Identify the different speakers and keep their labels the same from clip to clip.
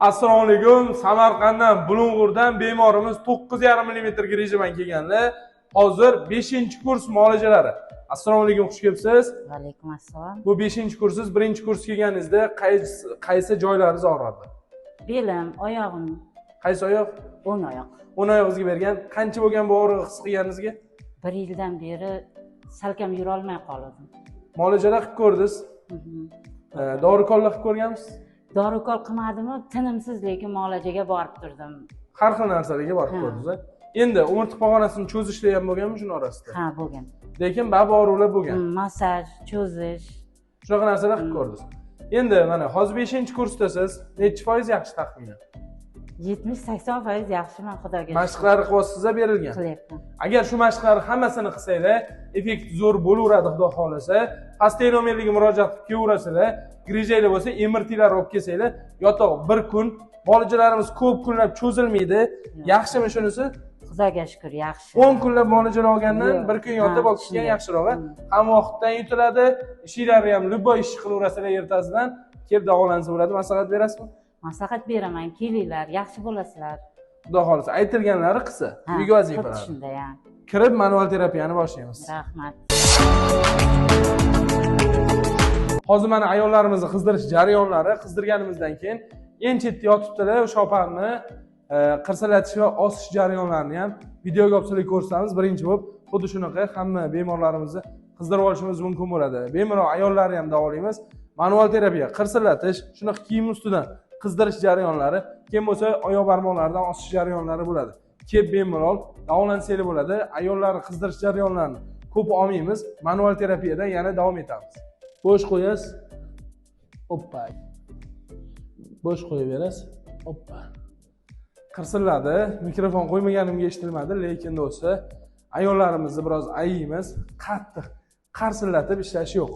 Speaker 1: Assalomu alaykum. Samarqanddan, Bulung'urdan bemorimiz 9,5 mm rejimdan kelganlar. Hozir 5-kurs muolajalari. Assalomu alaykum, xush kelibsiz.
Speaker 2: Va alaykum assalom.
Speaker 1: Bu 5-kursiz, 1-kurs kelganingizda qaysi joylaringiz og'ridi?
Speaker 2: Belim, oyog'im.
Speaker 1: Qaysi oyoq?
Speaker 2: O'ng oyoq.
Speaker 1: O'ng oyog'ingizga bergan. Qancha bo'lgan bu og'riq his qilganingizga?
Speaker 2: 1 yildan beri salkam yura olmay qoldim.
Speaker 1: Muolajalar qilib ko'rdingiz. Dori-kollar qilib ko'rganmisiz?
Speaker 2: Dori-kol qilmadimmi? Tinimsiz lekin muolajaga borib turdim.
Speaker 1: Har xil narsalarga borib ko'rdingiz. Endi o'mirtq pog'onasini cho'zishlar ham bo'lganmi shuni orasida?
Speaker 2: Ha, bo'lgan.
Speaker 1: Lekin ba'zi og'riqlar bo'lgan.
Speaker 2: Massaj, cho'zish.
Speaker 1: Shunaqa narsalar qilib ko'rdingiz. Endi mana hozir 5-kursdasiz. Necha foiz yaxshi taxminan?
Speaker 2: 70-80% yaxshiman, xudoga shukr.
Speaker 1: Mashqlarni qilyapsiz-a berilgan.
Speaker 2: Qilyapman.
Speaker 1: Agar shu mashqlarni hammasini qilsanglar, effekt zo'r bo'laveradi, xudo xolasa. Pastenomerlarga murojaat qilib kelaverasizlar. Grijaylar bo'lsa, MRTlar olib kelsanglar, yotoq 1 kun, muolajalarimiz ko'p kunlab cho'zilmaydi. Yaxshimi shunisi?
Speaker 2: Xudoga shukr, yaxshi.
Speaker 1: 10 kunlab muolaja olgandan 1 kun yotib olishgan yaxshiroq. Ham vaqtdan yutiladi, ishinglarni ham любой ish qilaverasizlar ertasidan, kelib davolansa bo'ladi. Maslahat berasizmi?
Speaker 2: Maslahat beraman, kelinglar, yaxshi bo'lasizlar.
Speaker 1: Xudo xolasa aytilganlari qilsa, uyga vazifalar.
Speaker 2: Shunday ham.
Speaker 1: Kirib manual terapiyani boshlaymiz.
Speaker 2: Rahmat.
Speaker 1: Hozir mana ayollarimizni qizdirish jarayonlari, qizdirganimizdan keyin eng chetda yotibdilar, o'sha opamni qirsalatish va osish jarayonlarini ham videoga olib sizlarga ko'rsatamiz. Birinchi bo'lib, xuddi shunaqa hamma bemorlarimizni qizdirib olishimiz mumkin bo'ladi. Bemalol ayollarni ham davolaymiz. Manual terapiya, qirsallatish, shunaqa kiyim ustidan qizdirish jarayonlari, keyin bo'lsa oyoq barmoqlaridan osish jarayonlari bo'ladi. Kelib bemalol davolansanglar bo'ladi. Ayollarni qizdirish jarayonlarini ko'p olmaymiz. Manual terapiyadan yana davom etamiz. Bo'sh qo'yasiz. Hoppa. Bo'sh qo'yaverasiz. Hoppa. Qirsilladi. Mikrofon qo'ymaganimga eshitilmadi, lekin do'stlar, ayollarimizni biroz ayaymiz. Qattiq qarsillatib ishlash yo'q.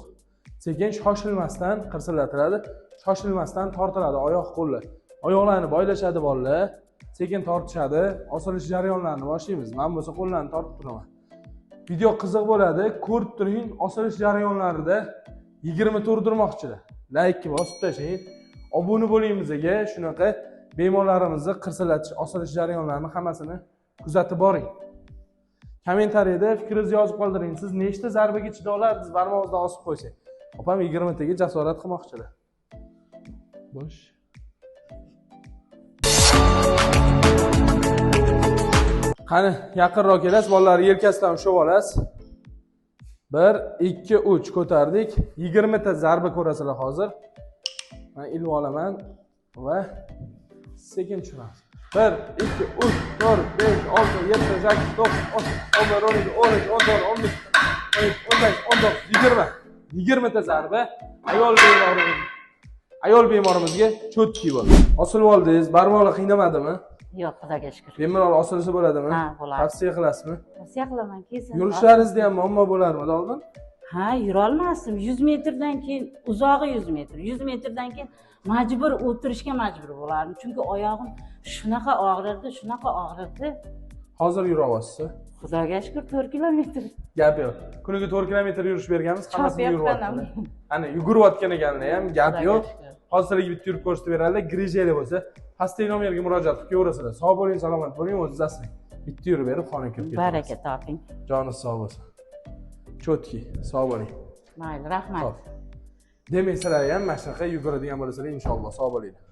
Speaker 1: Sekin shoshilmasdan qirsillatiladi. Shoshilmasdan tortiladi oyoq qo'llar. Oyoqlarni boylashadi bolalar. Sekin tortishadi. Osilish jarayonlarini boshlaymiz. Men bo'lsa qo'llarni tortib turaman. Video qiziq bo'ladi. Ko'rib turing, osilish jarayonlarida 20 turdirmoqchilar. Like bosib tashlang. Obuna bo'ling bizga. Shunaqa bemorlarimizni qirsillatish, osilish jarayonlarini hammasini kuzatib boring. Kommentariyada fikringizni yozib qoldiring. Siz nechta zarbaga chida olardingiz barmog'ingizdan osib qo'ysak? Opam 20 taga jasorat qilmoqchilar. Bosh. Qani, yaqinroq kelasiz, bolalar yelkasidan ushab olasiz. 1, 2, 3 ko'tardik. 20 ta zarba ko'rasizlar hozir. Men ilib olaman va sekin tushiramiz. 1, 2, 3, 4, 5, 6, 7, 8, 9, 10, 11, 12, 13, 14, 15, 16, 19, 20 ta zarba ayol bemorimizga cho'tki bo'ldi. Osilib oldingiz, barmoqlar qiynamadimi?
Speaker 2: Yo'q, xudoga shukr.
Speaker 1: Bemalol osilsa bo'ladimi?
Speaker 2: Ha, bo'ladi.
Speaker 1: Tavsiya qilasizmi?
Speaker 2: Tavsiya qilaman, kelsin.
Speaker 1: Yurishlaringizda ham muammo bo'larmidi oldin?
Speaker 2: Ha, yura olmasdim. 100 metrdan keyin, uzog'i 100 metr. 100 metrdan keyin majbur o'tirishga majbur bo'lardim. Chunki oyog'im shunaqa og'rirdi.
Speaker 1: Hozir yura olasizmi?
Speaker 2: Xudoga shukr 4 kilometr.
Speaker 1: Gap yo'q. Kuniga 4 kilometr yurish berganmiz, hammasini yuryapmiz. Ana, yugurayotgan ekanlar ham gap yo'q. Hozir sizlarga bitta yurib ko'rsatib beradilar. Grijaylar bo'lsa, pastenomerga murojaat qilib ko'rasizlar. Sog' bo'ling, salomat bo'ling, o'zingiz asrang. Bitta yurib berib xonaga kirib ketasiz.
Speaker 2: Baraka toping.
Speaker 1: Joningiz sog' bo'lsin. Cho'tki, sog' bo'ling.
Speaker 2: Mayli, rahmat.
Speaker 1: Demak, sizlar ham mana shunaqa yuguradigan bo'lasizlar, inshaalloh sog' bo'linglar.